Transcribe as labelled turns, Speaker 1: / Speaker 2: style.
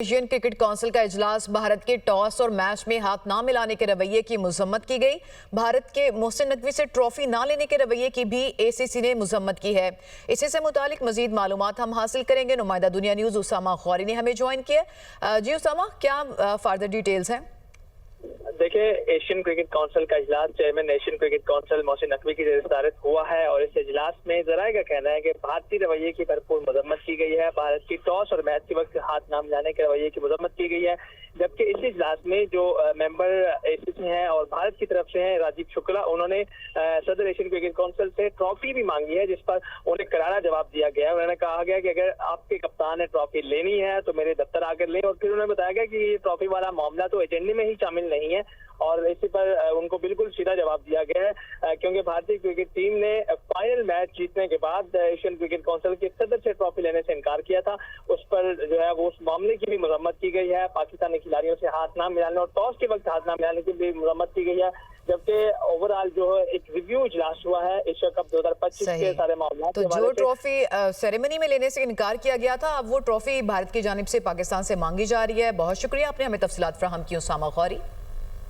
Speaker 1: Asian cricket council का इजलास भारत के टॉस और मैच में हाथ ना मिलाने के रवैये की मजम्मत की गई। भारत के मोहसिन नकवी से ट्रॉफी ना लेने के रवैये की भी एसीसी ने मजम्मत की है। इसी से मुतालिक मजीद मालूमात हम हासिल करेंगे। नुमाइंदा दुनिया न्यूज उसामा खौरी ने हमें ज्वाइन किया। जी उसामा, क्या फर्दर डिटेल्स हैं?
Speaker 2: देखिए, एशियन क्रिकेट काउंसिल का इजलास chairman Asian cricket council Mohsin Naqvi की ज़ेर-ए-सदारत हुआ है और इस इजलास में जराये का कहना है कि भारतीय रवैये की भरपूर मजम्मत की गई है। भारत की टॉस और मैच के वक्त हाथ ना मिलाने के रवैये की मजम्मत की गई है। जबकि इस इजलास में जो मेंबर एसीसी हैं और भारत की तरफ से हैं राजीव शुक्ला, उन्होंने सदर एशियन क्रिकेट काउंसिल से ट्रॉफी भी मांगी है, जिस पर उन्हें करारा जवाब दिया गया है। उन्होंने कहा गया कि अगर आपके कप्तान ने ट्रॉफी लेनी है तो मेरे दफ्तर आकर लें, और फिर उन्होंने बताया गया कि ये ट्रॉफी वाला मामला तो एजेंडे में ही शामिल नहीं है और इसी पर उनको बिल्कुल सीधा जवाब दिया गया है, क्योंकि भारतीय क्रिकेट टीम ने फाइनल मैच जीतने के बाद एशियन क्रिकेट काउंसिल के सदर से ट्रॉफी लेने से इनकार किया था। उस पर जो है वो उस मामले की भी मजम्मत की गई है। पाकिस्तानी खिलाड़ियों से हाथ ना मिलाने और टॉस के वक्त हाथ ना मिलाने की भी मजम्मत की गई है। जबकि ओवरऑल जो है एक रिव्यू इजलास हुआ है एशिया कप 2025 के सारे मामलों।
Speaker 1: तो जो ट्रॉफी सेरेमनी में लेने से इनकार किया गया था, अब वो ट्रॉफी भारत की जानिब से पाकिस्तान से मांगी जा रही है। बहुत शुक्रिया, आपने हमें तफसीलात फराहम की उसामा खौरी।